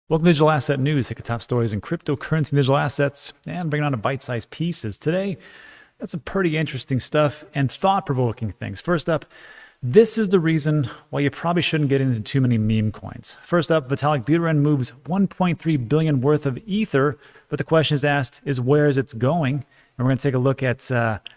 Welcome to Digital Asset News. Take the top stories in cryptocurrency and digital assets and bring it on to bite-sized pieces. Today, got some pretty interesting stuff and thought-provoking things. First up, this is the reason why you probably shouldn't get into too many meme coins. First up, Vitalik Buterin moves 1.3 billion worth of Ether, but the question is asked is where is it going? And we're going to take a look at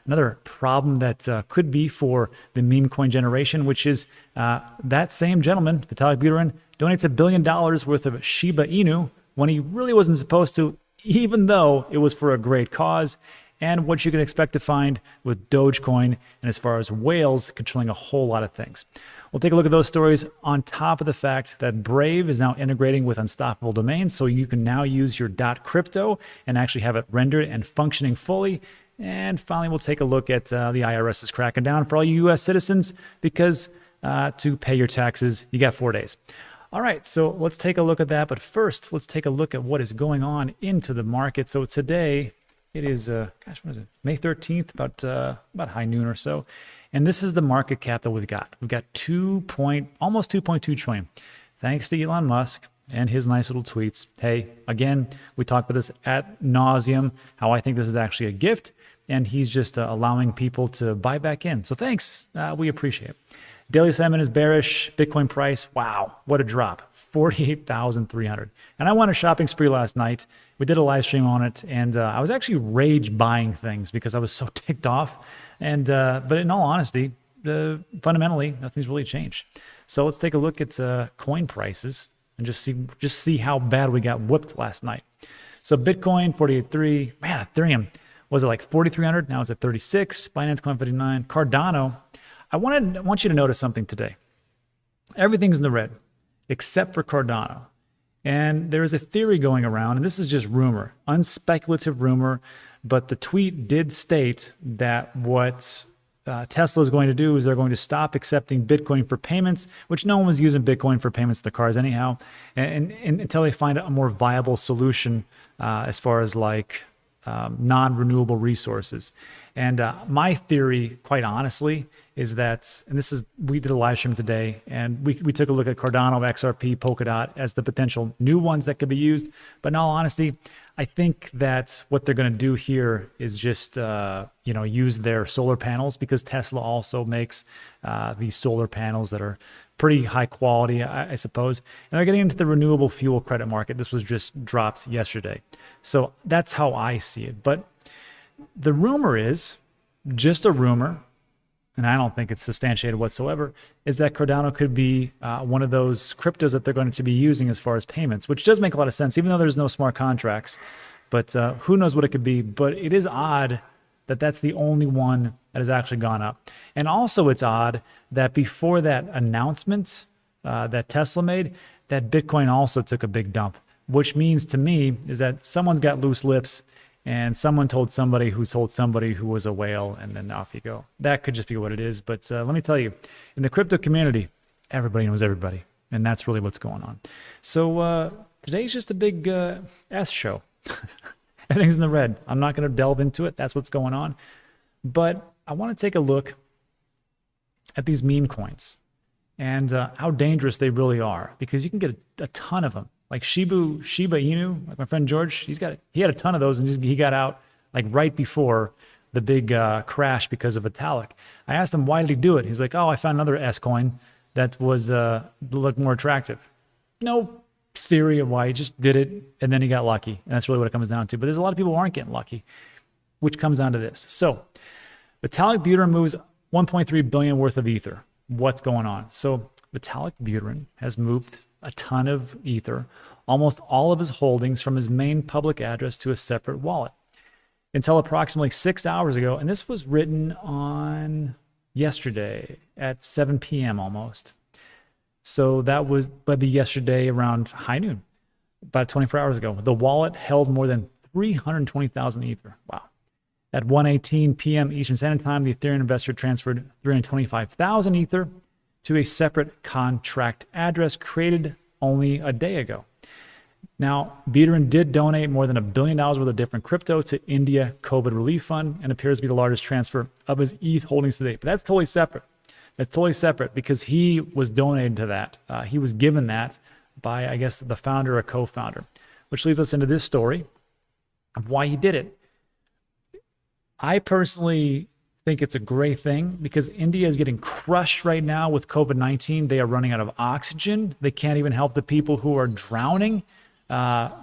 another problem that could be for the meme coin generation, which is that same gentleman, Vitalik Buterin, donates $1 billion worth of Shiba Inu when he really wasn't supposed to, even though it was for a great cause, and what you can expect to find with Dogecoin and as far as whales controlling a whole lot of things. We'll take a look at those stories on top of the fact that Brave is now integrating with Unstoppable Domains, so you can now use your .crypto and actually have it rendered and functioning fully. And finally, we'll take a look at the IRS is cracking down for all you U.S. citizens because to pay your taxes, you got 4 days. All right, so let's take a look at that. But first, let's take a look at what is going on into the market. So today, it is, what is it? May 13th, about high noon or so. And this is the market cap that we've got. We've got almost 2.2 trillion. Thanks to Elon Musk and his nice little tweets. Hey, again, we talked about this ad nauseum, how I think this is actually a gift. And he's just allowing people to buy back in. So thanks, we appreciate it. Daily sentiment is bearish. Bitcoin price, wow, what a drop, 48,300. And I went on a shopping spree last night. We did a live stream on it, and I was actually rage buying things because I was so ticked off. And but in all honesty, fundamentally, nothing's really changed. So let's take a look at coin prices and just see how bad we got whipped last night. So Bitcoin 48.3, man, Ethereum was it like 4,300? Now it's at 36. Binance Coin 59. Cardano. I want you to notice something today. Everything's in the red except for Cardano. And there is a theory going around, and this is just rumor, unspeculative rumor, but the tweet did state that what Tesla is going to do is they're going to stop accepting Bitcoin for payments, which no one was using Bitcoin for payments to the cars anyhow, and until they find a more viable solution as far as like non-renewable resources. And my theory, quite honestly, is that, and we did a live stream today, and we took a look at Cardano, XRP, Polkadot as the potential new ones that could be used. But in all honesty, I think that what they're going to do here is just, use their solar panels, because Tesla also makes these solar panels that are pretty high quality, I suppose. And they're getting into the renewable fuel credit market. This was just dropped yesterday. So that's how I see it. But the rumor is just a rumor, and I don't think it's substantiated whatsoever, is that Cardano could be one of those cryptos that they're going to be using as far as payments, which does make a lot of sense, even though there's no smart contracts. But who knows what it could be. But it is odd that that's the only one that has actually gone up. And also it's odd that before that announcement that Tesla made, that Bitcoin also took a big dump, which means to me is that someone's got loose lips and someone told somebody who was a whale, and then off you go. That could just be what it is. But let me tell you, in the crypto community, everybody knows everybody, and that's really what's going on. So today's just a big S show. Everything's in the red. I'm not going to delve into it. That's what's going on. But I want to take a look at these meme coins and how dangerous they really are, because you can get a ton of them. Like Shiba Inu, like my friend George, he had a ton of those, and he got out like right before the big crash because of Vitalik. I asked him, why did he do it? He's like, oh, I found another S coin that was looked more attractive. No theory of why, he just did it, and then he got lucky. And that's really what it comes down to. But there's a lot of people who aren't getting lucky, which comes down to this. So Vitalik Buterin moves 1.3 billion worth of Ether. What's going on? So Vitalik Buterin has moved a ton of Ether, almost all of his holdings, from his main public address to a separate wallet, until approximately 6 hours ago. And this was written on yesterday at 7 p.m. almost. So that was maybe yesterday around high noon, about 24 hours ago. The wallet held more than 320,000 Ether. Wow. At 1:18 p.m. Eastern Standard Time, the Ethereum investor transferred 325,000 Ether to a separate contract address created only a day ago. Now, Buterin did donate more than $1 billion worth of different crypto to India COVID Relief Fund, and appears to be the largest transfer of his ETH holdings to date. But that's totally separate. That's totally separate because he was donated to that. He was given that by, I guess, the founder or co-founder, which leads us into this story of why he did it. I personally think it's a great thing because India is getting crushed right now with COVID-19. They are running out of oxygen. They can't even help the people who are drowning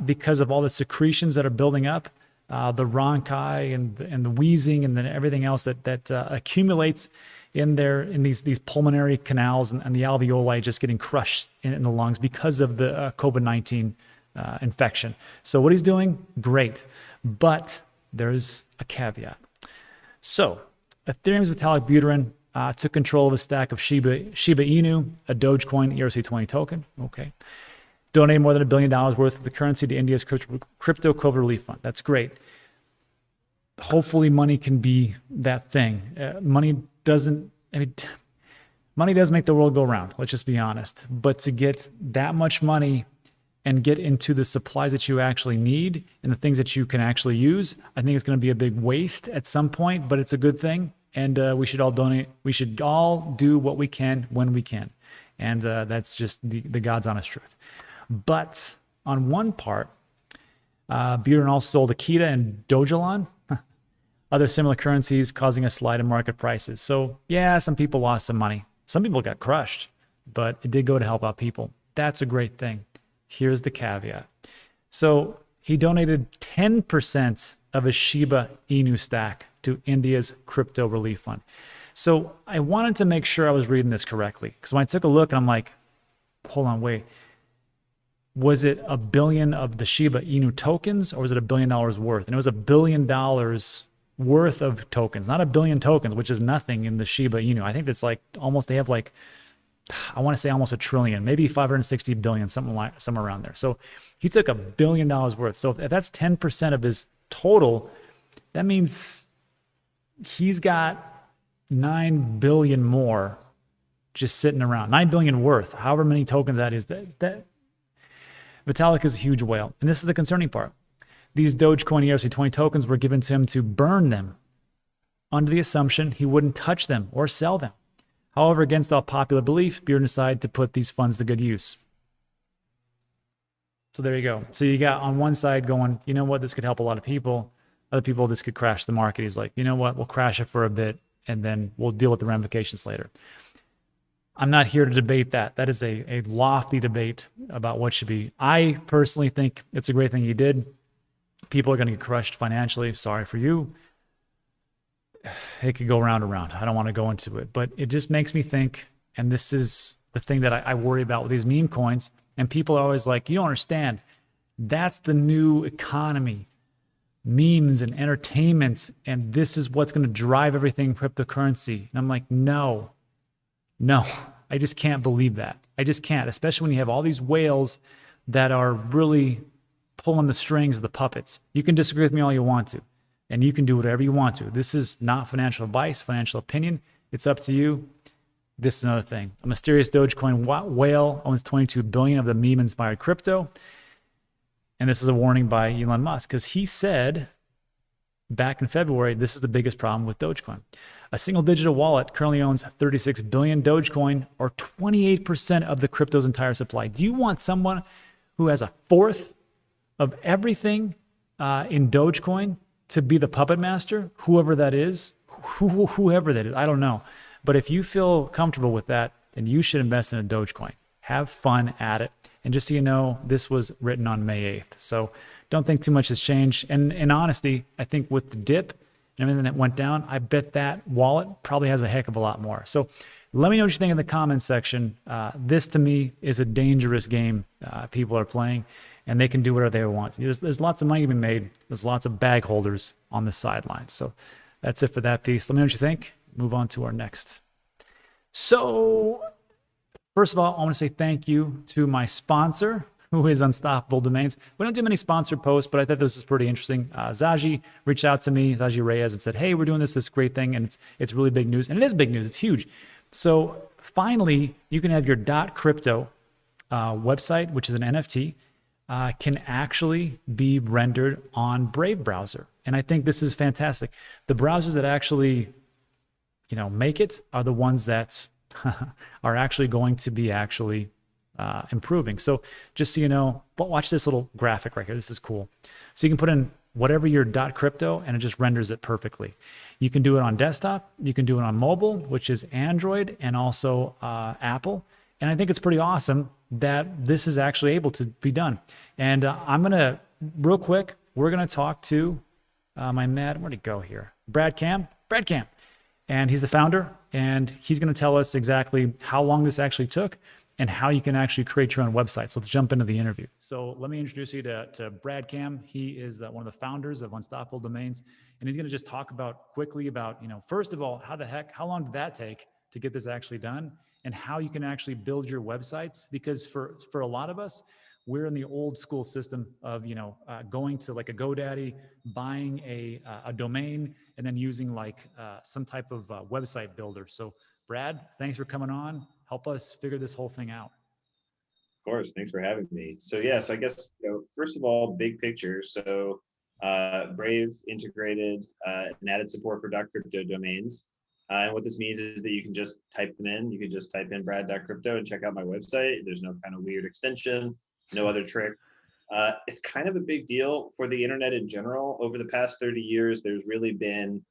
because of all the secretions that are building up, the rhonchi and the wheezing and then everything else that accumulates in these pulmonary canals and the alveoli just getting crushed in the lungs because of the COVID-19 infection. So what he's doing, great, but there's a caveat. So Ethereum's Vitalik Buterin took control of a stack of Shiba Inu, a Dogecoin ERC20 token. Okay. Donated more than $1 billion worth of the currency to India's crypto COVID relief fund. That's great. Hopefully money can be that thing. Money does make the world go round. Let's just be honest. But to get that much money and get into the supplies that you actually need and the things that you can actually use, I think it's going to be a big waste at some point, but it's a good thing. And we should all donate. We should all do what we can when we can. And that's just the God's honest truth. But on one part, Buterin also sold akita and Dogelon, other similar currencies, causing a slide in market prices. So yeah, some people lost some money. Some people got crushed, but it did go to help out people. That's a great thing. Here's the caveat. So he donated 10% of his Shiba Inu stack to India's crypto relief fund. So I wanted to make sure I was reading this correctly, because when I took a look and I'm like, hold on, wait. Was it $1 billion of the Shiba Inu tokens, or was it $1 billion worth? And it was $1 billion worth of tokens, not 1 billion tokens, which is nothing in the Shiba Inu. I think it's like almost, they have like, I want to say almost 1 trillion, maybe 560 billion, somewhere around there. So he took $1 billion worth. So if that's 10% of his total, that means he's got 9 billion more just sitting around. 9 billion worth, however many tokens that is. That Vitalik is a huge whale. And this is the concerning part. These Dogecoin ERC20 tokens were given to him to burn them under the assumption he wouldn't touch them or sell them. However, against all popular belief, Buterin decided to put these funds to good use. So there you go. So you got on one side going, you know what, this could help a lot of people. Other people, this could crash the market. He's like, you know what, we'll crash it for a bit and then we'll deal with the ramifications later. I'm not here to debate that. That is a lofty debate about what should be. I personally think it's a great thing he did. People are going to get crushed financially. Sorry for you. It could go round and round. I don't want to go into it, but it just makes me think, and this is the thing that I worry about with these meme coins, and people are always like, you don't understand. That's the new economy. Memes and entertainment, and this is what's going to drive everything cryptocurrency. And I'm like, no, I just can't believe that. I just can't, especially when you have all these whales that are really pulling the strings of the puppets. You can disagree with me all you want to, and you can do whatever you want to. This is not financial advice, financial opinion. It's up to you. This is another thing. A mysterious Dogecoin whale owns 22 billion of the meme-inspired crypto. And this is a warning by Elon Musk, because he said back in February, this is the biggest problem with Dogecoin. A single digital wallet currently owns 36 billion Dogecoin, or 28% of the crypto's entire supply. Do you want someone who has a fourth of everything in Dogecoin to be the puppet master? Whoever that is, whoever that is, I don't know. But if you feel comfortable with that, then you should invest in a Dogecoin. Have fun at it. And just so you know, this was written on May 8th. So don't think too much has changed. And in honesty, I think with the dip and everything that went down, I bet that wallet probably has a heck of a lot more. So let me know what you think in the comments section. This to me is a dangerous game people are playing, and they can do whatever they want. There's lots of money to be made. There's lots of bag holders on the sidelines. So that's it for that piece. Let me know what you think. Move on to our next. So first of all, I want to say thank you to my sponsor, who is Unstoppable Domains. We don't do many sponsored posts, but I thought this is pretty interesting. Zaji reached out to me, Zaji Reyes, and said, hey, we're doing this great thing, and it's really big news. And it is big news. It's huge. So finally, you can have your .crypto website, which is an NFT, can actually be rendered on Brave browser. And I think this is fantastic. The browsers that actually, make it are the ones that are actually going to be improving. So just so you know, but watch this little graphic right here. This is cool. So you can put in whatever your .crypto and it just renders it perfectly. You can do it on desktop. You can do it on mobile, which is Android and also Apple. And I think it's pretty awesome that this is actually able to be done. And I'm going to, real quick, we're going to talk to my Matt, where'd he go here? Brad Cam. And he's the founder, and he's going to tell us exactly how long this actually took and how you can actually create your own website. So let's jump into the interview. So let me introduce you to Brad Cam. He is one of the founders of Unstoppable Domains, and he's going to just talk quickly about, first of all, how long did that take to get this actually done, and how you can actually build your websites. Because for a lot of us, we're in the old school system of, going to like a GoDaddy, buying a domain, and then using some type of website builder. So Brad, thanks for coming on. Help us figure this whole thing out. Of course, thanks for having me. So yeah, so I guess, first of all, big picture. So Brave integrated and added support for .crypto domains. And what this means is that you can just type them in. You can just type in brad.crypto and check out my website. There's no kind of weird extension, no other trick. It's kind of a big deal for the internet in general. Over the past 30 years, there's really been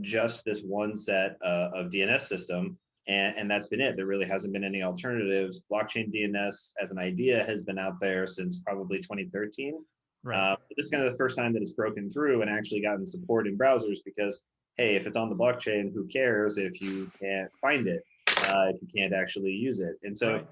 just this one set of DNS system, and that's been it. There really hasn't been any alternatives. Blockchain DNS as an idea has been out there since probably 2013. Right. This is kind of the first time that it's broken through and actually gotten support in browsers because, hey, if it's on the blockchain, who cares if you can't find it, if you can't actually use it? And so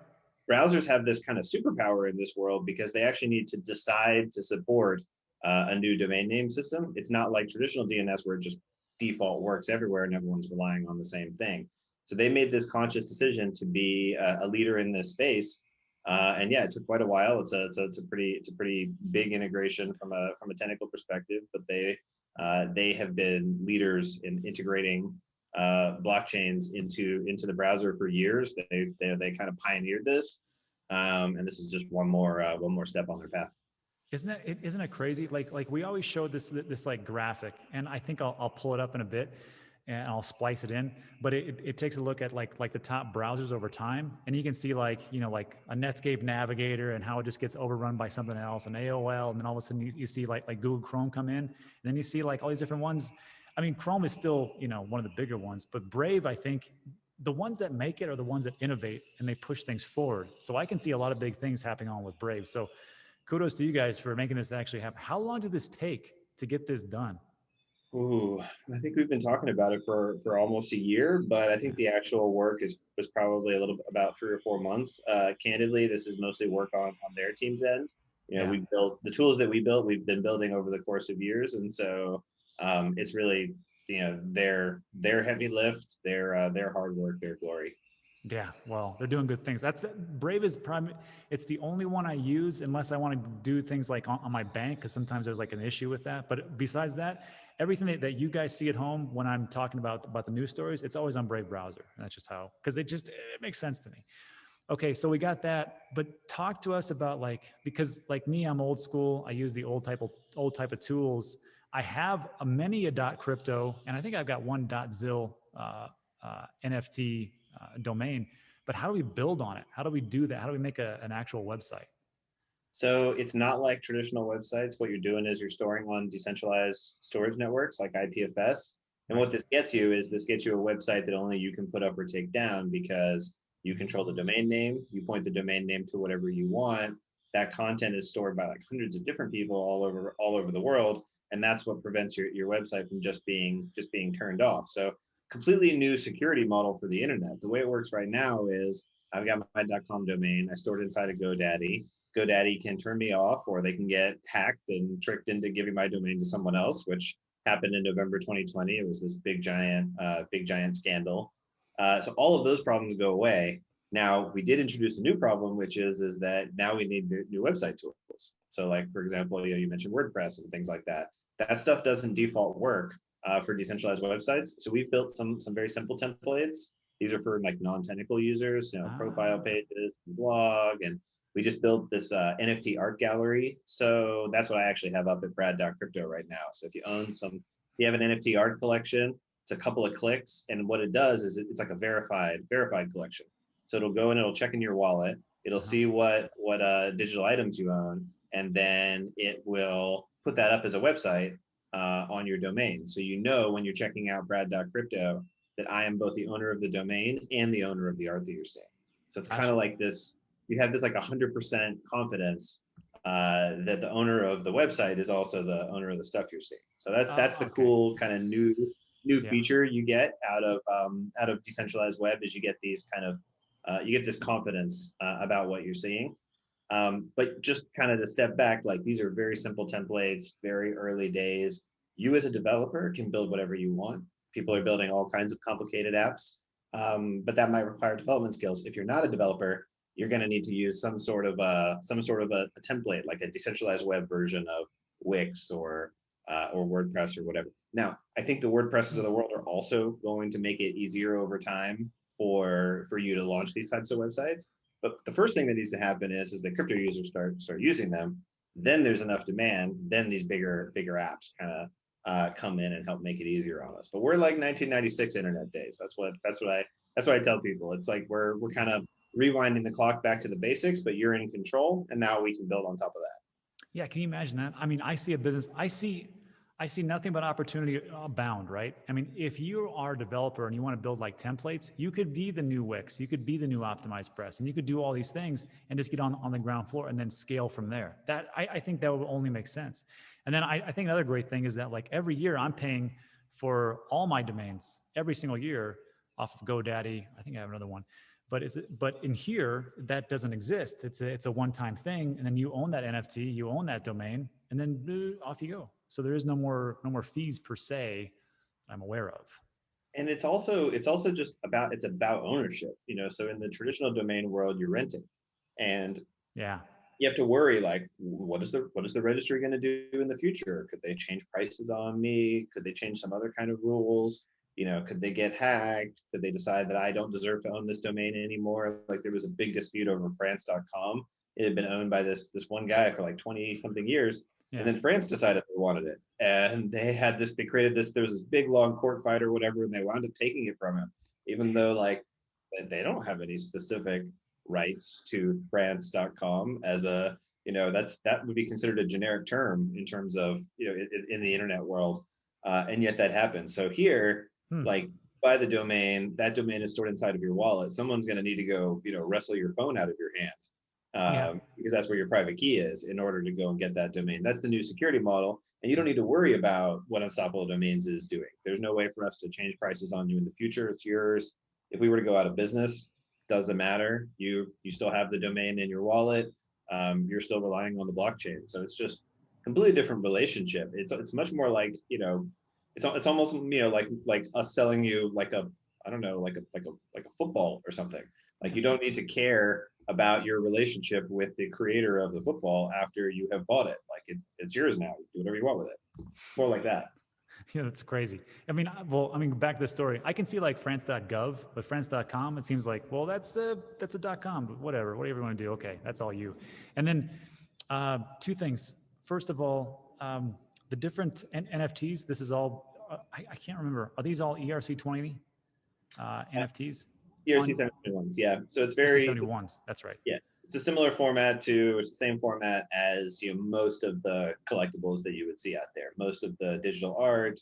browsers have this kind of superpower in this world because they actually need to decide to support a new domain name system. It's not like traditional DNS where it just default works everywhere and everyone's relying on the same thing. So they made this conscious decision to be a leader in this space. And yeah, it took quite a while. It's a pretty big integration from a technical perspective, but they have been leaders in integrating blockchains into the browser for years. They kind of pioneered this, and this is just one more step on their path. Isn't it crazy? Like we always showed this like graphic, and I think I'll pull it up in a bit and I'll splice it in. But it takes a look at like the top browsers over time, and you can see like a Netscape Navigator and how it just gets overrun by something else, and AOL, and then all of a sudden you see like Google Chrome come in, and then you see like all these different ones. I mean, Chrome is still one of the bigger ones, but Brave, I think the ones that make it are the ones that innovate and they push things forward. So I can see a lot of big things happening on with Brave. So kudos to you guys for making this actually happen. How long did this take to get this done? Ooh, I think we've been talking about it for almost a year, but I think the actual work was probably a little about 3 or 4 months. Candidly, this is mostly work on their team's end. Yeah. We built the tools that we built. We've been building over the course of years, and so it's really their heavy lift, their hard work, their glory. Yeah, well, they're doing good things. Brave is prime. It's the only one I use unless I want to do things like on my bank, because sometimes there's like an issue with that. But besides that, everything that you guys see at home when I'm talking about the news stories, it's always on Brave browser, and that's just how, because it makes sense to me. Okay, so we got that, but talk to us about because like me, I'm old school. I use the old type of tools. I have many a .crypto, and I think I've got one .zil NFT domain. But how do we build on it? How do we do that? How do we make an actual website? So it's not like traditional websites. What you're doing is you're storing on decentralized storage networks like IPFS. And Right. what this gets you is this gets you a website that only you can put up or take down because you control the domain name. You point the domain name to whatever you want. That content is stored by like hundreds of different people all over the world, and that's what prevents your website from just being turned off. So completely new security model for the internet. The way it works right now is I've got my .com domain. I stored inside of GoDaddy. GoDaddy can turn me off, or they can get hacked and tricked into giving my domain to someone else, which happened in November 2020. It was this big giant scandal. So all of those problems go away. Now we did introduce a new problem, which is that now we need new website tools. So like, for example, you mentioned WordPress and things like that. That stuff doesn't default work for decentralized websites. So we've built some very simple templates. These are for like non-technical users, profile pages, blog, and we just built this NFT art gallery. So that's what I actually have up at brad.crypto right now. So if you have an NFT art collection, it's a couple of clicks. And what it does is it's like a verified collection. So it'll go and it'll check in your wallet. It'll see what digital items you own, and then it will put that up as a website on your domain. So you know when you're checking out brad.crypto that I am both the owner of the domain and the owner of the art that you're seeing. So it's kind of like this, you have this like 100% confidence that the owner of the website is also the owner of the stuff you're seeing. So that's the cool kind of new feature you get out of decentralized web, is you get these kind of you get this confidence about what you're seeing. But just kind of to step back, like these are very simple templates, very early days. You as a developer can build whatever you want. People are building all kinds of complicated apps, but that might require development skills. If you're not a developer, you're going to need to use some sort of a template, like a decentralized web version of Wix or WordPress or whatever. Now, I think the WordPresses of the world are also going to make it easier over time for you to launch these types of websites. But the first thing that needs to happen is that crypto users start using them. Then there's enough demand. Then these bigger apps kind of come in and help make it easier on us. But we're like 1996 internet days. That's what I tell people. It's like we're kind of rewinding the clock back to the basics, but you're in control, and now we can build on top of that. Yeah, can you imagine that? I mean, I see a business, I see nothing but opportunity abound, right? I mean, if you are a developer and you want to build like templates, you could be the new Wix, you could be the new Optimized Press, and you could do all these things and just get on the ground floor and then scale from there. That I think that would only make sense. And then I think another great thing is that like every year I'm paying for all my domains every single year off of GoDaddy. I think I have another one. But in here that doesn't exist. It's a one-time thing, and then you own that NFT, you own that domain, and then off you go. So there is no more fees per se I'm aware of. And it's also just about, it's about ownership. So in the traditional domain world, you're renting, and yeah, you have to worry like, what is the registry going to do in the future? Could they change prices on me? Could they change some other kind of rules? Could they get hacked? Could they decide that I don't deserve to own this domain anymore? Like there was a big dispute over France.com. It had been owned by this one guy for like 20 something years. yeah. And then France decided they wanted it. And they created this, there was this big long court fight or whatever, and they wound up taking it from him, even though like they don't have any specific rights to France.com as a, that would be considered a generic term in terms of, in the internet world. And yet that happens. So here, like by the domain, that domain is stored inside of your wallet. Someone's going to need to go, wrestle your phone out of your hand, because that's where your private key is, in order to go and get that domain. That's the new security model. And you don't need to worry about what Unstoppable Domains is doing. There's no way for us to change prices on you in the future. It's yours. If we were to go out of business, doesn't matter. You still have the domain in your wallet. You're still relying on the blockchain. So it's just completely different relationship. It's much more like, it's almost, like us selling you like a, I don't know, like a football or something. Like you don't need to care about your relationship with the creator of the football after you have bought it. Like it's yours now. You do whatever you want with it. It's more like that. Yeah, that's crazy. I mean, back to the story. I can see like France.gov, but France.com, it seems like, well, that's a .com, but whatever you want to do. Okay, that's all you. And then two things. First of all, the different NFTs. This is all. I can't remember. Are these all ERC20 NFTs? ERC71s, yeah. So it's very ERC71s. That's right. Yeah, it's a similar format to, it's the same format as most of the collectibles that you would see out there. Most of the digital art,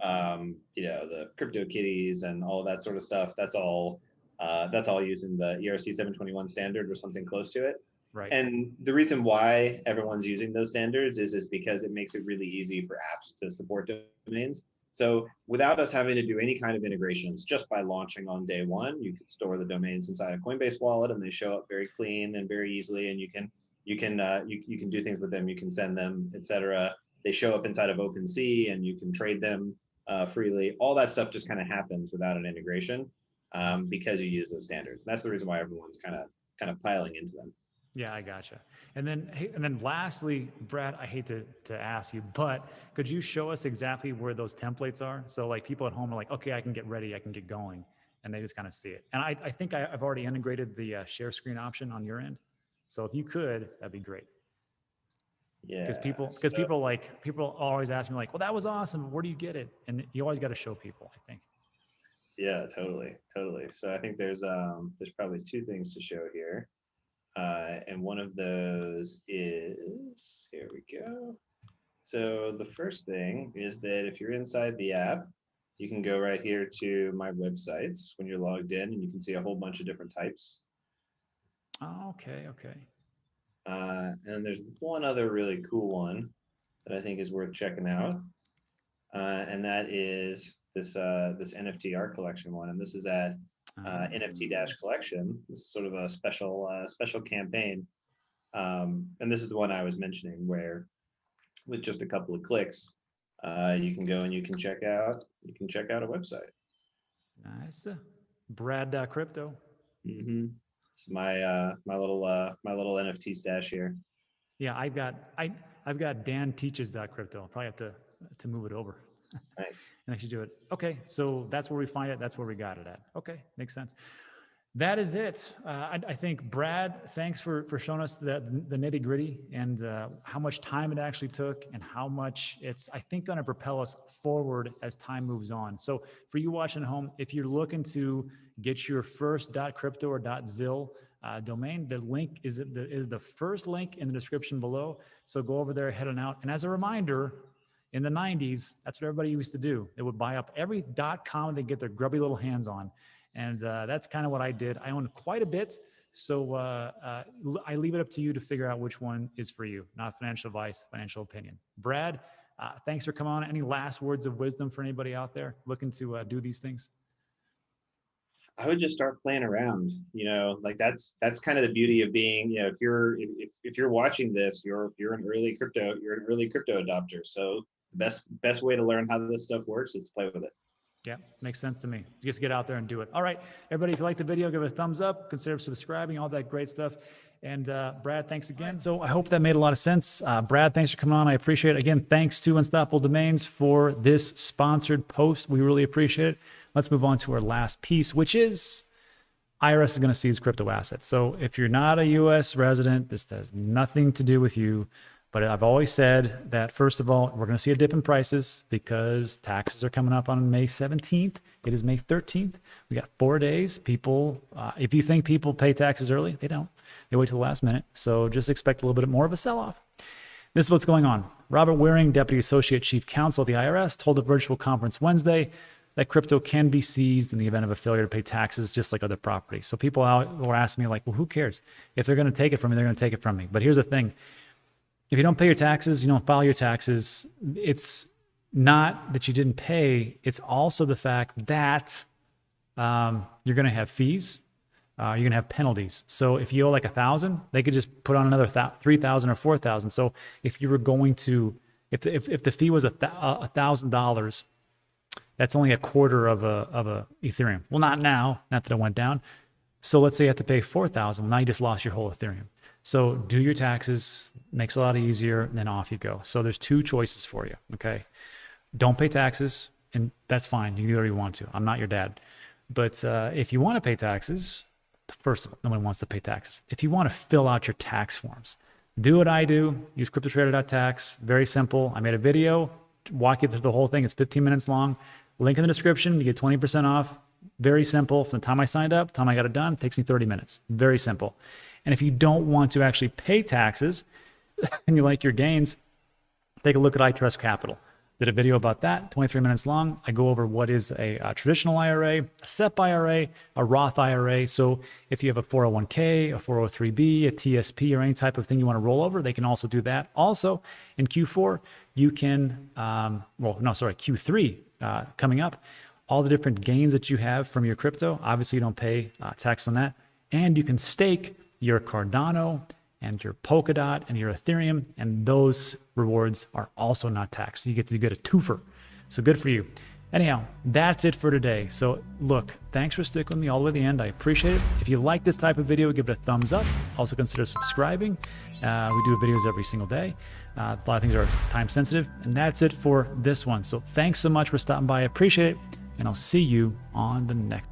the crypto kitties and all of that sort of stuff. That's all using the ERC 721 standard or something close to it. Right. And the reason why everyone's using those standards is because it makes it really easy for apps to support domains. So without us having to do any kind of integrations, just by launching on day one, you can store the domains inside a Coinbase wallet, and they show up very clean and very easily. And you can do things with them. You can send them, etc. They show up inside of OpenSea, and you can trade them freely. All that stuff just kind of happens without an integration, because you use those standards. And that's the reason why everyone's kind of piling into them. Yeah, I gotcha. And then lastly, Brad, I hate to ask you, but could you show us exactly where those templates are? So like people at home are like, okay, I can get ready, I can get going, and they just kind of see it. And I think I've already integrated the share screen option on your end. So if you could, that'd be great. Yeah. Because people always ask me like, well, that was awesome. Where do you get it? And you always got to show people, I think. Yeah, totally. So I think there's probably two things to show here. And one of those is, here we go. So the first thing is that if you're inside the app, you can go right here to my websites when you're logged in, and you can see a whole bunch of different types. Oh, okay. And there's one other really cool one that I think is worth checking out, and that is this NFT art collection one. And this is at NFT-collection. This is sort of a special campaign, and this is the one I was mentioning, where with just a couple of clicks, you can go and you can check out a website. Nice. Brad.crypto. It's my little NFT stash here. Yeah, I've got Dan teaches.crypto. I'll probably have to move it over. Nice. And I should do it. Okay, so that's where we find it. That's where we got it at. Okay, makes sense. That is it. I think, Brad, thanks for showing us the nitty gritty and how much time it actually took and how much it's, I think, going to propel us forward as time moves on. So for you watching at home, if you're looking to get your first .crypto or .zil domain, the link is the first link in the description below. So go over there, head on out. And as a reminder, in the 90s, that's what everybody used to do. They would buy up every .com they get their grubby little hands on. And that's kind of what I did. I own quite a bit. So I leave it up to you to figure out which one is for you, not financial advice, financial opinion. Brad, thanks for coming on. Any last words of wisdom for anybody out there looking to do these things? I would just start playing around. Like that's kind of the beauty of being, if you're watching this, you're an early crypto adopter. So the best way to learn how this stuff works is to play with it. Yeah, makes sense to me. Just get out there and do it. All right, everybody, if you like the video, give it a thumbs up, consider subscribing, all that great stuff. And Brad, thanks again. So I hope that made a lot of sense. Brad, thanks for coming on. I appreciate it. Again, thanks to Unstoppable Domains for this sponsored post. We really appreciate it. Let's move on to our last piece, which is IRS is going to seize crypto assets. So if you're not a U.S. resident, this has nothing to do with you. But I've always said that, first of all, we're going to see a dip in prices because taxes are coming up on May 17th. It is May 13th. We got 4 days. People, if you think people pay taxes early, they don't. They wait till the last minute. So just expect a little bit more of a sell-off. This is what's going on. Robert Waring, Deputy Associate Chief Counsel at the IRS, told a virtual conference Wednesday that crypto can be seized in the event of a failure to pay taxes, just like other properties. So people out were asking me, like, well, who cares? If they're going to take it from me, they're going to take it from me. But here's the thing. If you don't pay your taxes, you don't file your taxes, it's not that you didn't pay. It's also the fact that you're going to have fees. You're going to have penalties. So if you owe like $1,000, they could just put on another $3,000 or $4,000. So if you were going to, if the fee was $1,000, that's only a quarter of a Ethereum. Well, not now, not that it went down. So let's say you have to pay $4,000. Well, now you just lost your whole Ethereum. So do your taxes, makes it a lot easier, and then off you go. So there's two choices for you, okay? Don't pay taxes, and that's fine. You can do whatever you want to. I'm not your dad. But if you want to pay taxes, first of all, nobody wants to pay taxes. If you want to fill out your tax forms, do what I do. Use cryptotrader.tax. Very simple. I made a video, walk you through the whole thing. It's 15 minutes long. Link in the description. You get 20% off. Very simple. From the time I signed up, time I got it done, it takes me 30 minutes. Very simple. And if you don't want to actually pay taxes and you like your gains, take a look at I Trust Capital. Did a video about that, 23 minutes long. I go over what is a traditional IRA, a SEP IRA, a Roth IRA. So if you have a 401k, a 403b, a TSP, or any type of thing you want to roll over, they can also do that. Also, in Q4, you can, Q3 coming up, all the different gains that you have from your crypto. Obviously, you don't pay tax on that. And you can stake your Cardano and your Polkadot and your Ethereum, and those rewards are also not taxed. You get a twofer. So good for you. Anyhow, that's it for today. So look, thanks for sticking with me all the way to the end. I appreciate it. If you like this type of video, give it a thumbs up. Also consider subscribing. We do videos every single day. A lot of things are time sensitive, and that's it for this one. So thanks so much for stopping by. I appreciate it, and I'll see you on the next.